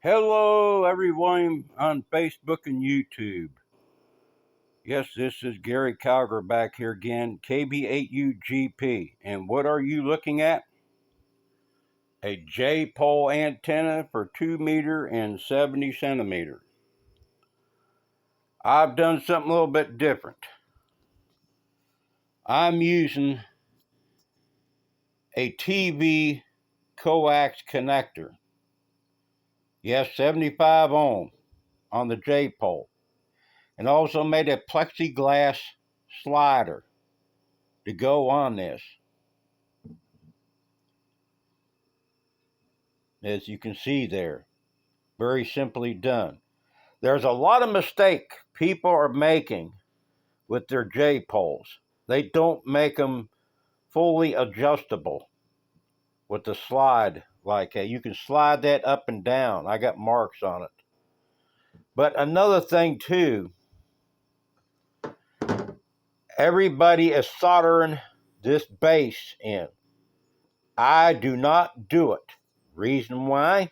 Hello, everyone on Facebook and YouTube. Yes, this is Gary Calger back here again, KB8UGP. And what are you looking at? A J-pole antenna for 2 meter and 70 centimeters. I've done something a little bit different. I'm using a TV coax connector. Yes, 75 ohm on the J-pole. And also made a plexiglass slider to go on this. As you can see there, very simply done. There's a lot of mistake people are making with their J-poles. They don't make them fully adjustable with the slide like that. You can slide that up and down. I got marks on it. But another thing too, everybody is soldering this base in. I do not do it. Reason why?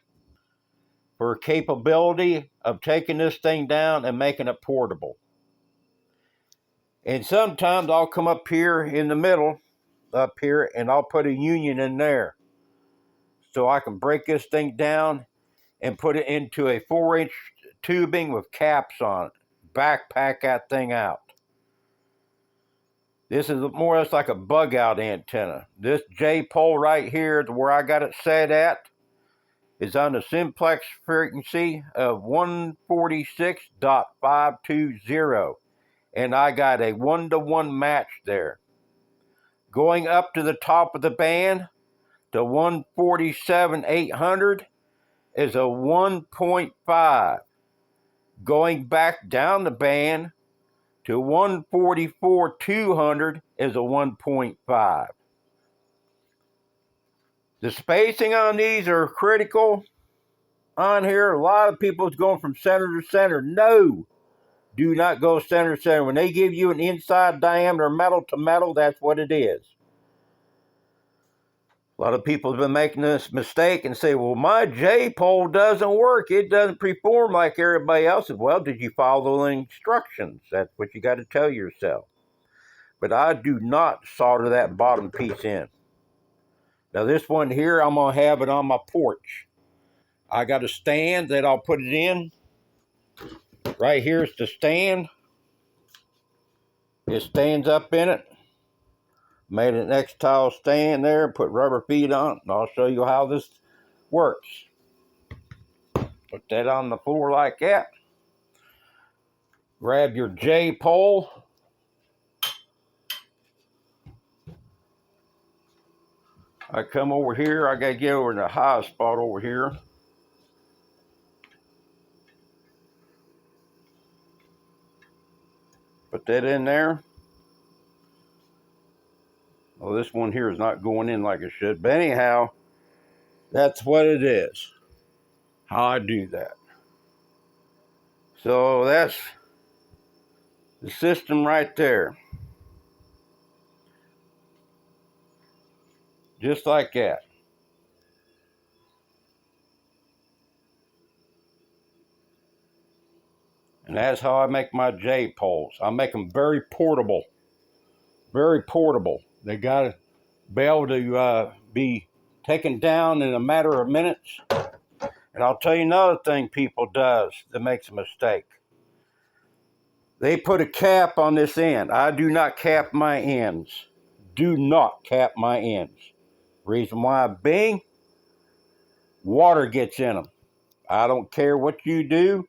For capability of taking this thing down and making it portable. And sometimes I'll come up here in the middle, up here, and I'll put a union in there. So I can break this thing down and put it into a 4-inch tubing with caps on it. Backpack that thing out. This is more or less like a bug out antenna. This J-pole right here, where I got it set at, is on the simplex frequency of 146.520. And I got a 1-to-1 match there. Going up to the top of the band to 147,800 is a 1.5. Going back down the band to 144,200 is a 1.5. The spacing on these are critical on here. A lot of people is going from center to center. No, do not go center to center. When they give you an inside diameter metal to metal, that's what it is. A lot of people have been making this mistake and say, well, my J-pole doesn't work. It doesn't perform like everybody else's. Well, did you follow the instructions? That's what you got to tell yourself. But I do not solder that bottom piece in. Now, this one here, I'm going to have it on my porch. I got a stand that I'll put it in. Right here's the stand. It stands up in it. Made an X-tile stand there, put rubber feet on it, and I'll show you how this works. Put that on the floor like that. Grab your J-pole. I come over here. I got to get over in the high spot over here. Put that in there. Well, this one here is not going in like it should. But anyhow, that's what it is. How I do that. So that's the system right there. Just like that. And that's how I make my J-poles. I make them very portable. Very portable. They got to be able to be taken down in a matter of minutes. And I'll tell you another thing people does that makes a mistake. They put a cap on this end. I do not cap my ends. Do not cap my ends. Reason why being, water gets in them. I don't care what you do.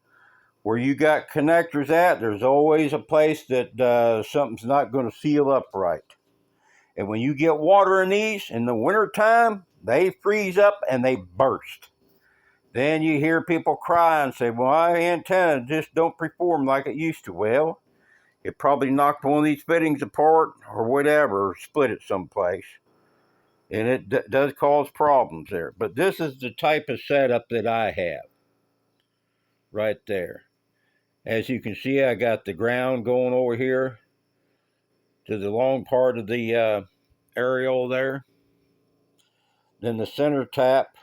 Where you got connectors at, there's always a place that something's not going to seal up right. And when you get water in these in the wintertime, they freeze up and they burst. Then you hear people cry and say, well, my antenna just don't perform like it used to. Well, it probably knocked one of these fittings apart or whatever, or split it someplace. And it does cause problems there. But this is the type of setup that I have right there. As you can see, I got the ground going over here to the long part of the aerial there. Then the center tap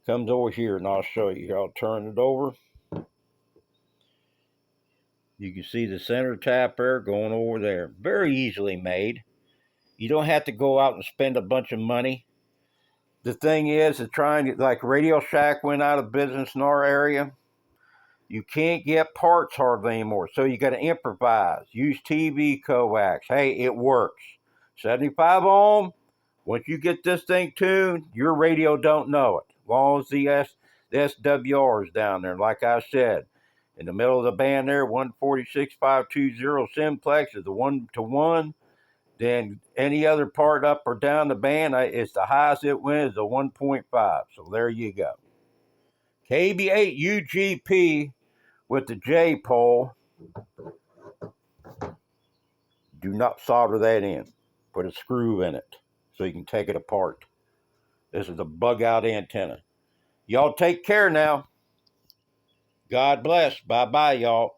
Comes over here and I'll show you. I'll turn it over. You can see the center tap there going over there. Very easily made. You don't have to go out and spend a bunch of money. The thing is trying to, like Radio Shack went out of business in our area. You can't get parts hardly anymore, so you got to improvise. Use TV coax. Hey, it works. 75 ohm. Once you get this thing tuned, your radio don't know it. As long as the SWR is down there. Like I said, in the middle of the band there, 146.520 simplex is the 1-to-1. Then any other part up or down the band, it's the highest it went is a 1.5. So there you go. KB8 UGP with the jpole. Do not solder that in. Put a screw in it so you can take it apart. This is a bug out antenna. Y'all take care now. God bless. Bye-bye, y'all.